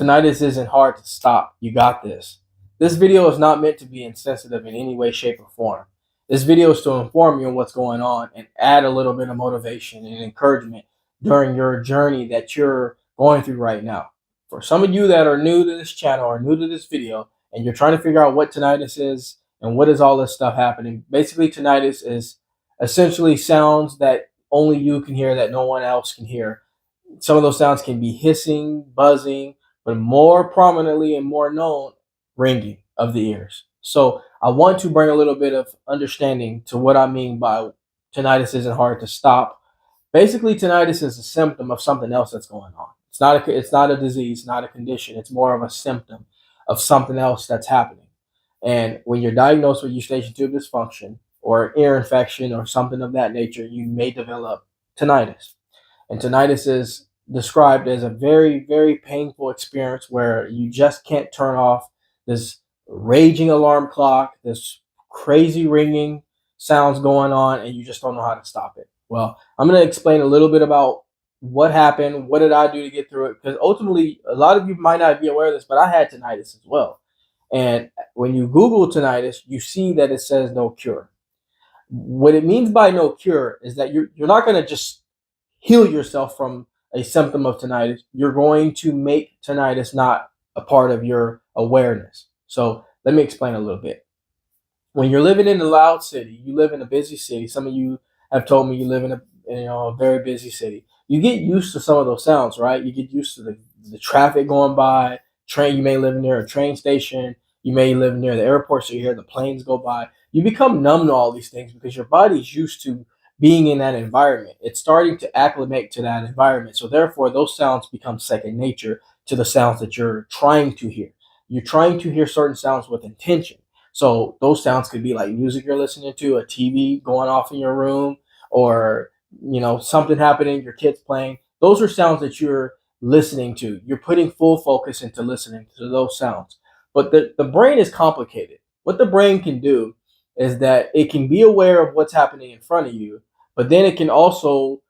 Tinnitus isn't hard to stop. You got this. This video is not meant to be insensitive in any way, shape, or form. This video is to inform you on what's going on and add a little bit of motivation and encouragement during your journey that you're going through right now. For some of you that are new to this channel or new to this video and you're trying to figure out what tinnitus is and what is all this stuff happening, basically tinnitus is essentially sounds that only you can hear that no one else can hear. Some of those sounds can be hissing, buzzing, but more prominently and more known, ringing of the ears. So I want to bring a little bit of understanding to what I mean by tinnitus isn't hard to stop. Basically, tinnitus is a symptom of something else that's going on. It's not a disease, not a condition. It's more of a symptom of something else that's happening. And when you're diagnosed with eustachian tube dysfunction or ear infection or something of that nature, you may develop tinnitus. And tinnitus is described as a very, very painful experience where you just can't turn off this raging alarm clock, this crazy ringing sounds going on, and you just don't know how to stop it. Well, I'm going to explain a little bit about what happened, what did I do to get through it, because ultimately, a lot of you might not be aware of this, but I had tinnitus as well. And when you Google tinnitus, you see that it says no cure. What it means by no cure is that you're not going to just heal yourself from a symptom of tinnitus. You're going to make tinnitus not a part of your awareness. So let me explain a little bit. When you're living in a loud city, you live in a busy city. Some of you have told me you live in a very busy city. You get used to some of those sounds, right? You get used to the traffic going by, train. You may live near a train station. You may live near the airport, so you hear the planes go by. You become numb to all these things because your body's used to being in that environment. It's starting to acclimate to that environment. So therefore, those sounds become second nature to the sounds that you're trying to hear. You're trying to hear certain sounds with intention. So those sounds could be like music you're listening to, a TV going off in your room, or something happening, your kids playing. Those are sounds that you're listening to. You're putting full focus into listening to those sounds. But the brain is complicated. What the brain can do is that it can be aware of what's happening in front of you, but then it can also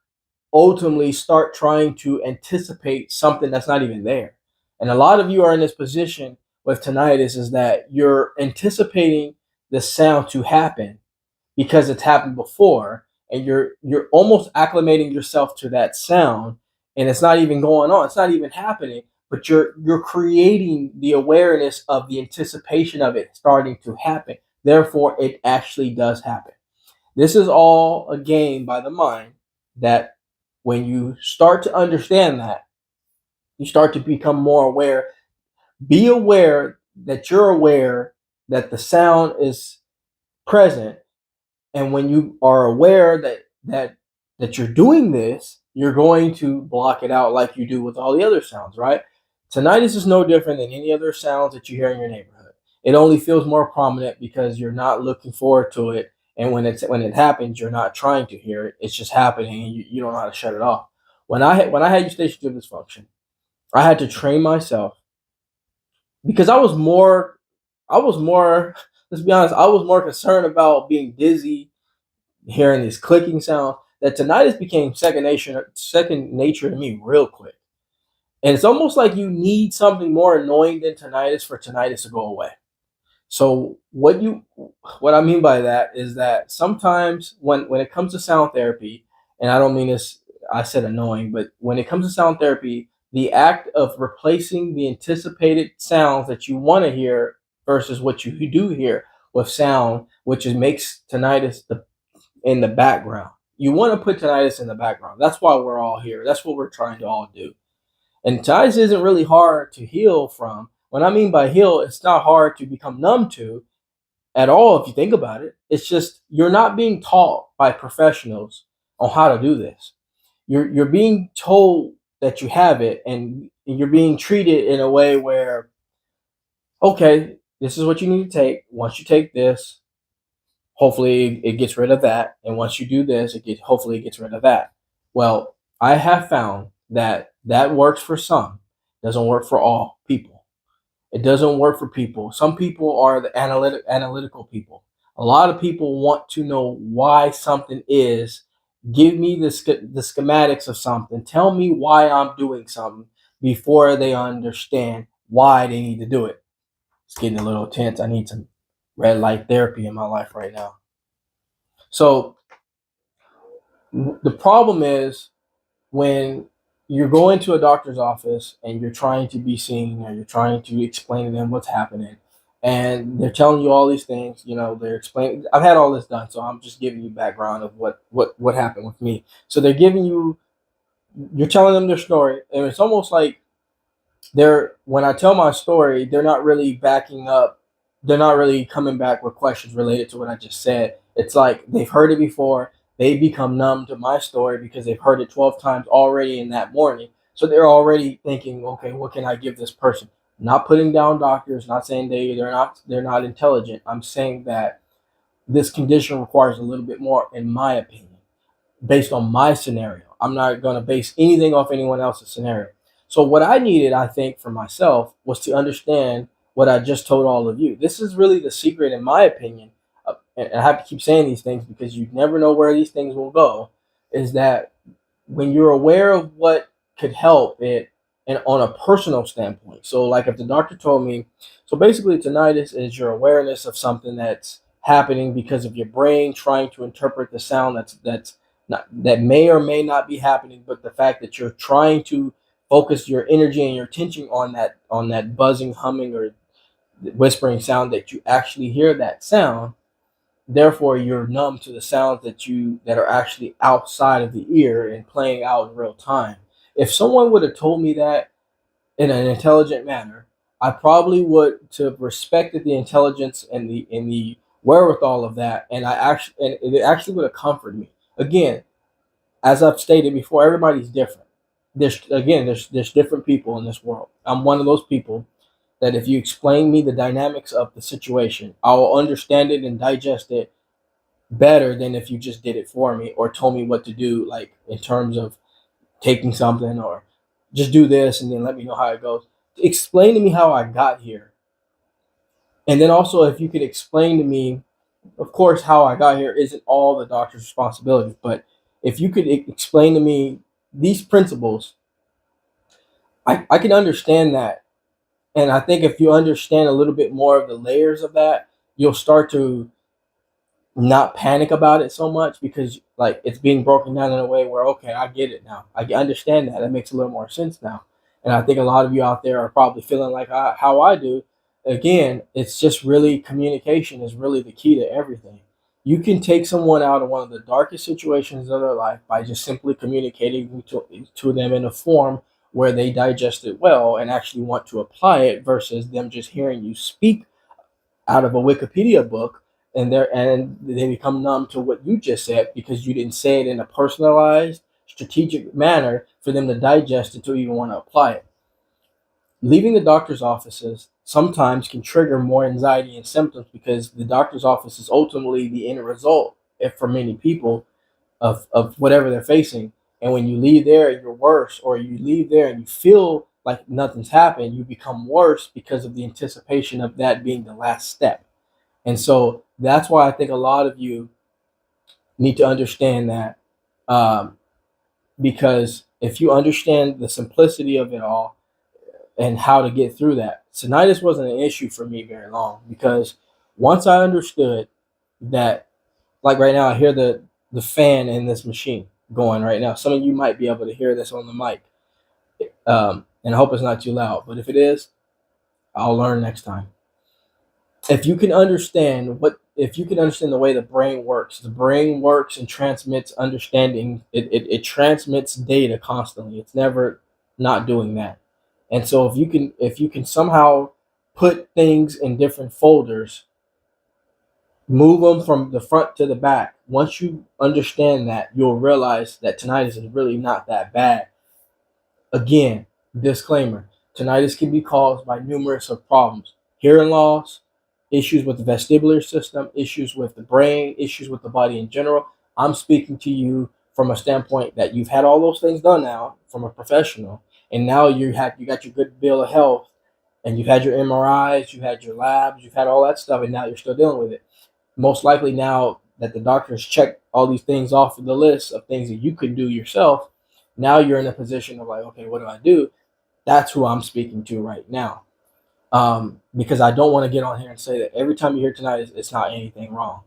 ultimately start trying to anticipate something that's not even there. And a lot of you are in this position with tinnitus is that you're anticipating the sound to happen because it's happened before, and you're almost acclimating yourself to that sound, and it's not even going on. It's not even happening, but you're creating the awareness of the anticipation of it starting to happen. Therefore, it actually does happen. This is all a game by the mind that when you start to understand that, you start to become more aware. Be aware that you're aware that the sound is present. And when you are aware that you're doing this, you're going to block it out like you do with all the other sounds, right? Tinnitus is no different than any other sounds that you hear in your neighborhood. It only feels more prominent because you're not looking forward to it. And when it happens, you're not trying to hear it. It's just happening, and you don't know how to shut it off. When I had eustachian tube dysfunction, I had to train myself because I was more, let's be honest, I was more concerned about being dizzy, hearing these clicking sounds, that tinnitus became second nature to me real quick. And it's almost like you need something more annoying than tinnitus for tinnitus to go away. So what I mean by that is that sometimes when it comes to sound therapy, and I don't mean this, I said annoying, but when it comes to sound therapy, the act of replacing the anticipated sounds that you want to hear versus what you do hear with sound, which makes tinnitus in the background. You want to put tinnitus in the background. That's why we're all here. That's what we're trying to all do. And tinnitus isn't really hard to heal from. What I mean by heal, it's not hard to become numb to at all if you think about it. It's just you're not being taught by professionals on how to do this. You're being told that you have it, and you're being treated in a way where, okay, this is what you need to take. Once you take this, hopefully it gets rid of that. And once you do this, hopefully it gets rid of that. Well, I have found that works for some, doesn't work for all people. It doesn't work for people. Some people are the analytical people. A lot of people want to know why something is. Give me the schematics of something. Tell me why I'm doing something before they understand why they need to do it. It's getting a little tense. I need some red light therapy in my life right now. So the problem is when you're going to a doctor's office and you're trying to be seen, or you're trying to explain to them what's happening, and they're telling you all these things. They're explaining. I've had all this done, so I'm just giving you background of what happened with me. So you're telling them their story, and it's almost like when I tell my story, they're not really backing up. They're not really coming back with questions related to what I just said. It's like they've heard it before. They become numb to my story because they've heard it 12 times already in that morning. So they're already thinking, okay, what can I give this person? Not putting down doctors, not saying they're not intelligent. I'm saying that this condition requires a little bit more, in my opinion, based on my scenario. I'm not going to base anything off anyone else's scenario. So what I needed, I think, for myself was to understand what I just told all of you. This is really the secret, in my opinion. And I have to keep saying these things because you never know where these things will go. Is that when you're aware of what could help it, and on a personal standpoint. So like if the doctor told me, so basically tinnitus is your awareness of something that's happening because of your brain trying to interpret the sound that's not, that may or may not be happening, but the fact that you're trying to focus your energy and your attention on that buzzing, humming, or whispering sound, that you actually hear that sound. Therefore, you're numb to the sounds that are actually outside of the ear and playing out in real time. If someone would have told me that in an intelligent manner, I probably would to have respected the intelligence and the wherewithal of that, and it actually would have comforted me. Again, as I've stated before, everybody's different. There's different people in this world. I'm one of those people that if you explain me the dynamics of the situation, I will understand it and digest it better than if you just did it for me or told me what to do, like in terms of taking something or just do this and then let me know how it goes. Explain to me how I got here. And then also, if you could explain to me, of course, how I got here isn't all the doctor's responsibility, but if you could explain to me these principles, I can understand that. And I think if you understand a little bit more of the layers of that, you'll start to not panic about it so much because like it's being broken down in a way where, okay, I get it now. I understand that. That makes a little more sense now. And I think a lot of you out there are probably feeling like how I do. Again, it's just really communication is really the key to everything. You can take someone out of one of the darkest situations of their life by just simply communicating to them in a form where they digest it well and actually want to apply it versus them just hearing you speak out of a Wikipedia book, and they become numb to what you just said because you didn't say it in a personalized, strategic manner for them to digest it to even want to apply it. Leaving the doctor's offices sometimes can trigger more anxiety and symptoms because the doctor's office is ultimately the end result, if for many people, of whatever they're facing. And when you leave there and you're worse, or you leave there and you feel like nothing's happened, you become worse because of the anticipation of that being the last step. And so that's why I think a lot of you need to understand that, um, because if you understand the simplicity of it all and how to get through that, tinnitus wasn't an issue for me very long because once I understood that, like right now, I hear the fan in this machine going right now. Some of you might be able to hear this on the mic, and I hope it's not too loud. But if it is, I'll learn next time. If you can understand the way the brain works and transmits understanding. It transmits data constantly. It's never not doing that. And so if you can somehow put things in different folders, move them from the front to the back. Once you understand that, you'll realize that tinnitus is really not that bad. Again, disclaimer, tinnitus can be caused by numerous of problems. Hearing loss, issues with the vestibular system, issues with the brain, issues with the body in general. I'm speaking to you from a standpoint that you've had all those things done now from a professional, and now you got your good bill of health, and you've had your MRIs, you've had your labs, you've had all that stuff, and now you're still dealing with it. Most likely now that the doctors checked all these things off of the list of things that you could do yourself, now you're in a position of like, okay, what do I do? That's who I'm speaking to right now. Because I don't want to get on here and say that every time you hear tinnitus, it's not anything wrong.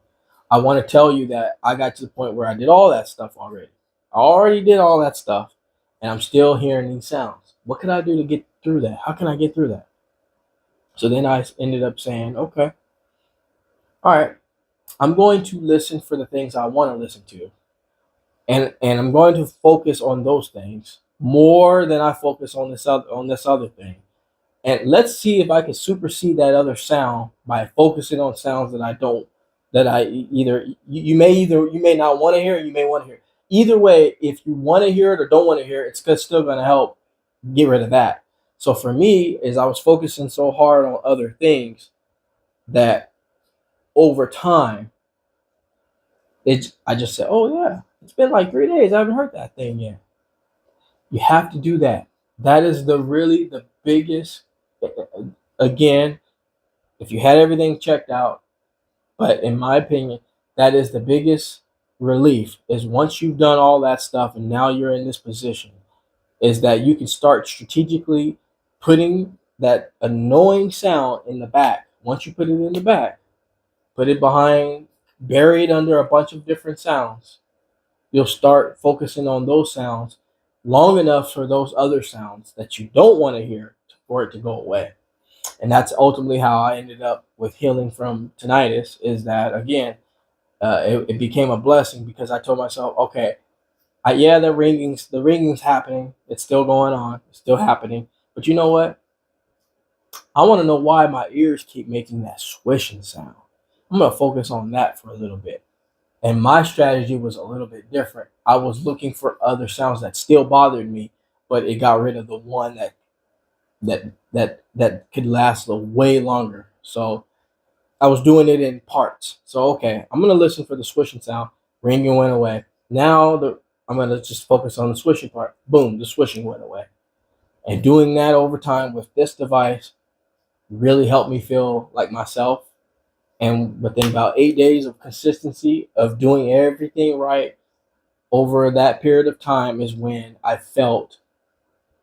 I want to tell you that I got to the point where I did all that stuff already. I already did all that stuff, and I'm still hearing these sounds. What can I do to get through that? How can I get through that? So then I ended up saying, okay, all right, I'm going to listen for the things I want to listen to, and I'm going to focus on those things more than I focus on this other thing. And let's see if I can supersede that other sound by focusing on sounds that I don't, that I you may not want to hear, or you may want to hear. Either way, if you want to hear it or don't want to hear it, it's still going to help get rid of that. So for me, is I was focusing so hard on other things that over time, I just said, oh yeah, it's been like 3 days. I haven't heard that thing yet. You have to do that. That is the biggest. Again, if you had everything checked out, but in my opinion, that is the biggest relief, is once you've done all that stuff and now you're in this position, is that you can start strategically putting that annoying sound in the back. Once you put it in the back, put it behind, buried under a bunch of different sounds, you'll start focusing on those sounds long enough for those other sounds that you don't want to hear for it to go away. And that's ultimately how I ended up with healing from tinnitus. Is that, again, it became a blessing, because I told myself, okay, yeah, the ringing's happening. It's still going on. It's still happening. But you know what? I want to know why my ears keep making that swishing sound. I'm going to focus on that for a little bit. And my strategy was a little bit different. I was looking for other sounds that still bothered me, but it got rid of the one that could last a way longer. So I was doing it in parts. So okay, I'm gonna listen for the swishing sound. Ringing went away. Now I'm gonna just focus on the swishing part. Boom, the swishing went away. And doing that over time with this device really helped me feel like myself. And within about 8 days of consistency of doing everything right over that period of time is when I felt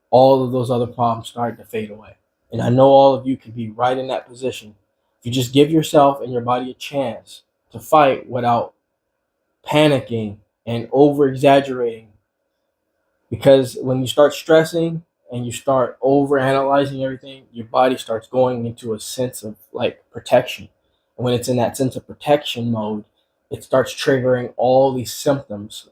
all of those other problems started to fade away. And I know all of you can be right in that position. If you just give yourself and your body a chance to fight without panicking and over exaggerating. Because when you start stressing and you start over analyzing everything, your body starts going into a sense of like protection. And when it's in that sense of protection mode, it starts triggering all these symptoms.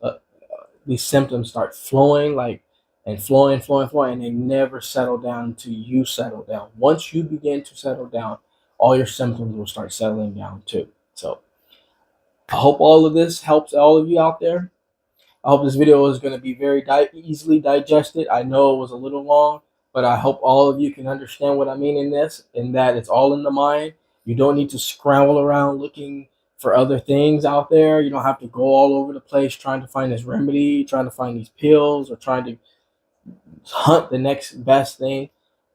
These symptoms start flowing and flowing, and they never settle down until you settle down. Once you begin to settle down, all your symptoms will start settling down too. So I hope all of this helps all of you out there. I hope this video is going to be very easily digested. I know it was a little long, but I hope all of you can understand what I mean in this, and that it's all in the mind. You don't need to scramble around looking for other things out there. You don't have to go all over the place trying to find this remedy, trying to find these pills, or trying to hunt the next best thing.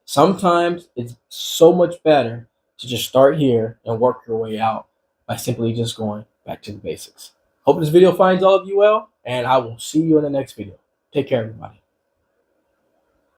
Sometimes it's so much better to just start here and work your way out by simply just going back to the basics. Hope this video finds all of you well, and I will see you in the next video. Take care, everybody.